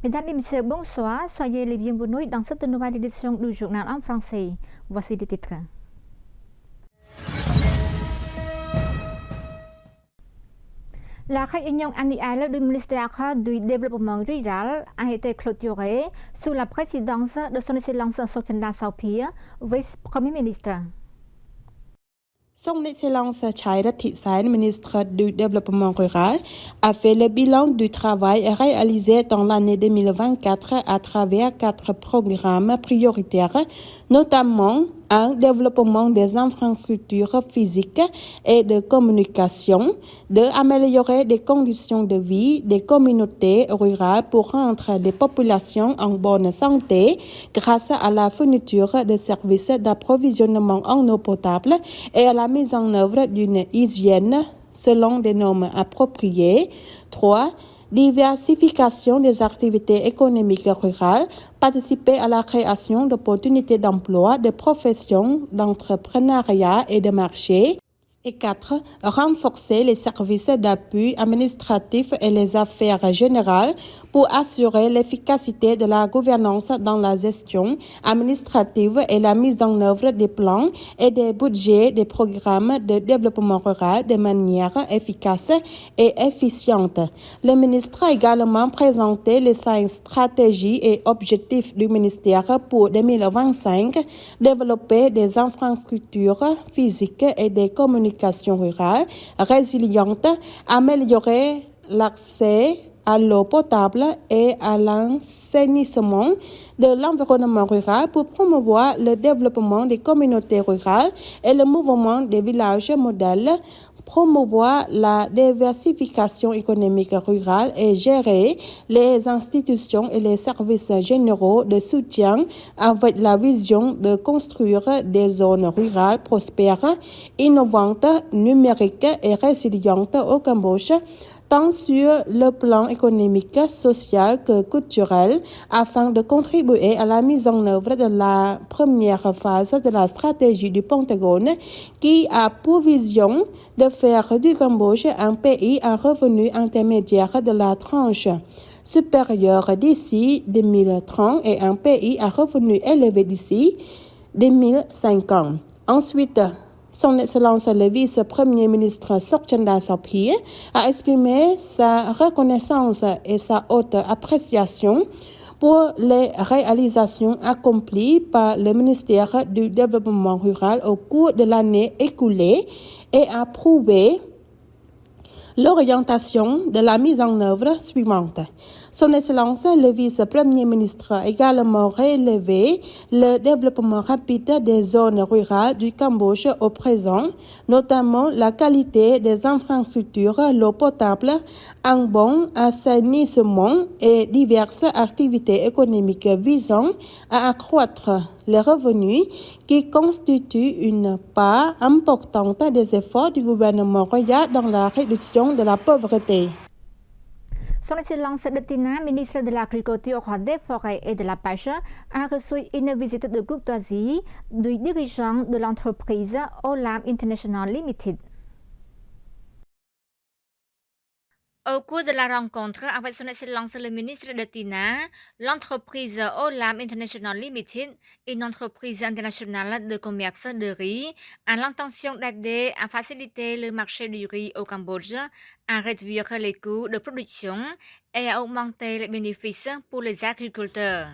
Mesdames et messieurs, bonsoir. Soyez les bienvenus dans cette nouvelle édition du journal en français. Voici les titres. La réunion annuelle du ministère du Développement rural a été clôturée sous la présidence de son Excellence Sochinda Saopia, vice-premier ministre. Son Excellence Chairat Sain, ministre du Développement rural, a fait le bilan du travail réalisé dans l'année 2024 à travers 4 programmes prioritaires, notamment un développement des infrastructures physiques et de communication, d'améliorer les conditions de vie des communautés rurales pour rendre les populations en bonne santé grâce à la fourniture de services d'approvisionnement en eau potable et à la mise en œuvre d'une hygiène selon des normes appropriées. 3. Diversification des activités économiques rurales, participer à la création d'opportunités d'emploi, de professions, d'entrepreneuriat et de marché. Et 4. Renforcer les services d'appui administratif et les affaires générales pour assurer l'efficacité de la gouvernance dans la gestion administrative et la mise en œuvre des plans et des budgets des programmes de développement rural de manière efficace et efficiente. Le ministre a également présenté les 5 stratégies et objectifs du ministère pour 2025, développer des infrastructures physiques et des communications rurales résilientes, améliorer l'accès à l'eau potable et à l'assainissement de l'environnement rural pour promouvoir le développement des communautés rurales et le mouvement des villages modèles, promouvoir la diversification économique rurale et gérer les institutions et les services généraux de soutien avec la vision de construire des zones rurales prospères, innovantes, numériques et résilientes au Cambodge, tant sur le plan économique, social que culturel, afin de contribuer à la mise en œuvre de la première phase de la stratégie du Pentagone qui a pour vision de faire du Cambodge un pays à revenu intermédiaire de la tranche supérieure d'ici 2030 et un pays à revenu élevé d'ici 2050. Ensuite, Son Excellence le vice-premier ministre Sochinda Saopia a exprimé sa reconnaissance et sa haute appréciation pour les réalisations accomplies par le ministère du Développement rural au cours de l'année écoulée et a prouvé l'orientation de la mise en œuvre suivante. Son Excellence, le vice-premier ministre, a également relevé le développement rapide des zones rurales du Cambodge au présent, notamment la qualité des infrastructures, l'eau potable, un bon assainissement et diverses activités économiques visant à accroître les revenus qui constituent une part importante des efforts du gouvernement royal dans la réduction de la pauvreté. Son Excellence Tina, ministre de l'Agriculture, des Forêts et de la Pêche, a reçu une visite de courtoisie du dirigeant de l'entreprise Olam International Limited. Au cours de la rencontre avec son Excellence le ministre de Tina, l'entreprise Olam International Limited, une entreprise internationale de commerce de riz, a l'intention d'aider à faciliter le marché du riz au Cambodge, à réduire les coûts de production et à augmenter les bénéfices pour les agriculteurs.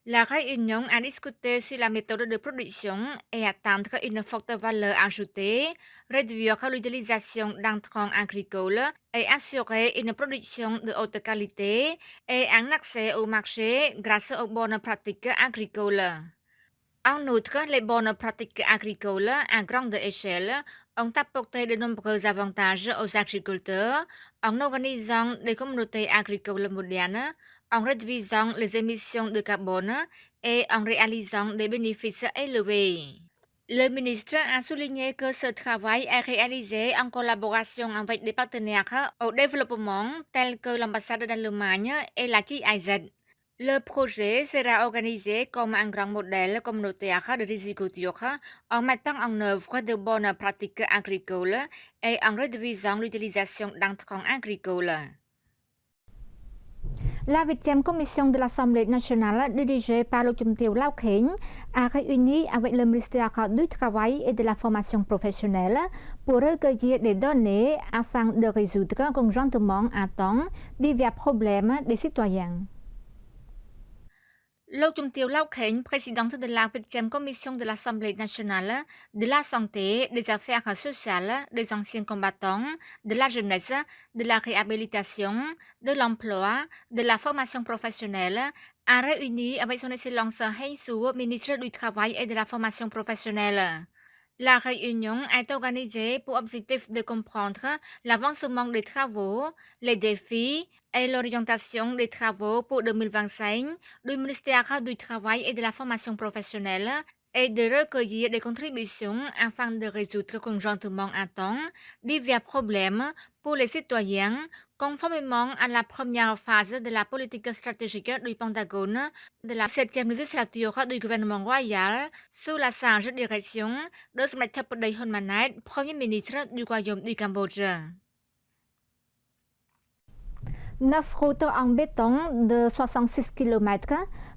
La réunion a discuté sur la méthode de production et atteindre une forte valeur ajoutée, réduire l'utilisation d'intrants agricoles et assurer une production de haute qualité et un accès au marché grâce aux bonnes pratiques agricoles. En outre, les bonnes pratiques agricoles à grande échelle ont apporté de nombreux avantages aux agriculteurs en organisant des communautés agricoles modernes, en réduisant les émissions de carbone et en réalisant des bénéfices élevés. Le ministre a souligné que ce travail est réalisé en collaboration avec des partenaires au développement tels que l'ambassade d'Allemagne et la GIZ. Le projet sera organisé comme un grand modèle communautaire de riziculture en mettant en œuvre de bonnes pratiques agricoles et en réduisant l'utilisation d'intrants agricoles. La 8e commission de l'Assemblée nationale, dirigée par le Chumteo Lao Kheng, a réuni avec le ministère du Travail et de la formation professionnelle pour recueillir des données afin de résoudre conjointement à temps divers problèmes des citoyens.លោកជំទាវ Lao Kheng, président de la 8e commission de l'Assemblée nationale, de la santé, des affaires sociales, des anciens combattants, de la jeunesse, de la réhabilitation, de l'emploi, de la formation professionnelle, a réuni avec son excellence Heng Su, ministre du Travail et de la formation professionnelle. La réunion est organisée pour objectif de comprendre l'avancement des travaux, les défis et l'orientation des travaux pour 2025 du ministère du Travail et de la formation professionnelle et de recueillir des contributions afin de résoudre conjointement à temps divers problèmes pour les citoyens, conformément à la première phase de la politique stratégique du Pentagone de la 7e législature du gouvernement royal sous la sage direction de Smet Theppaday Hun Manet, Premier ministre du Royaume du Cambodge. 9 routes en béton de 66 km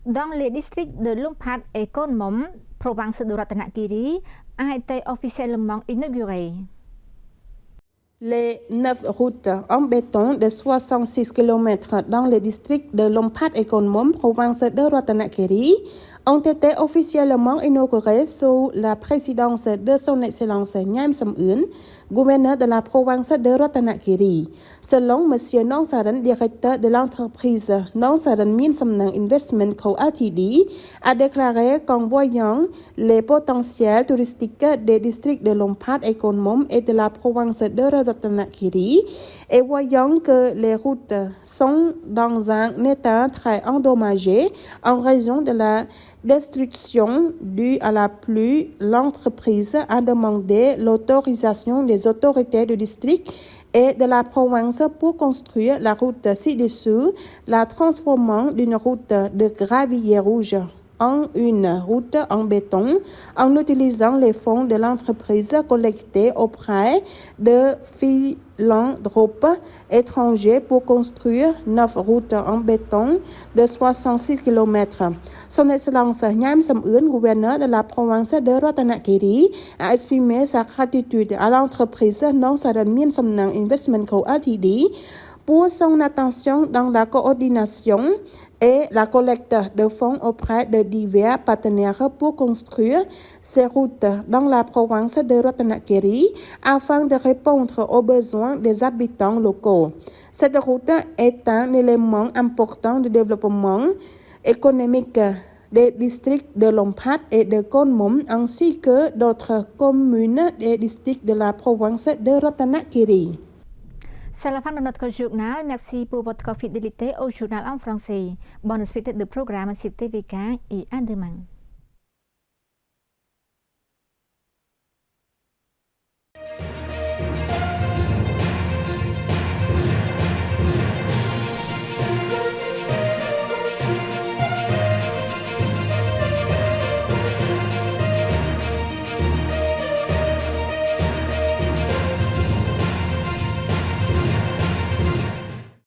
dans les districts de Lumphat et Kon Mom, province de Ratanakiri, a été officiellement inaugurée. Les 9 routes en béton de 66 km dans les districts de Lumphat et Kon Mom, province de Ratanakiri, ont été officiellement inaugurées sous la présidence de son Excellence Nyam Sam Eun, gouverneur de la province de Ratanakiri. Selon M. Nong Saran, directeur de l'entreprise Nong Saran Mien Samnang Investment Co. Ltd, a déclaré qu'en voyant les potentiels touristiques des districts de Lumphat et Kon Mom et de la province de Ratanakiri, et voyant que les routes sont dans un état très endommagé en raison de la destruction due à la pluie, l'entreprise a demandé l'autorisation des autorités du district et de la province pour construire la route ci-dessous, la transformant d'une route de gravier rouge en une route en béton en utilisant les fonds de l'entreprise collectés auprès de philanthropes étrangers pour construire 9 routes en béton de 66 km. Son Excellence Nyam Sam Eun, gouverneur de la province de Ratanakiri, a exprimé sa gratitude à l'entreprise Nong Saran Mien Samnang Investment Co. Ltd pour son attention dans la coordination et la collecte de fonds auprès de divers partenaires pour construire ces routes dans la province de Ratanakiri afin de répondre aux besoins des habitants locaux. Cette route est un élément important du développement économique des districts de Lumphat et de Kon Mom ainsi que d'autres communes des districts de la province de Ratanakiri. C'est la fin de notre journal. Merci pour votre fidélité au journal en français. Bonne suite de programme sur TVK et à demain.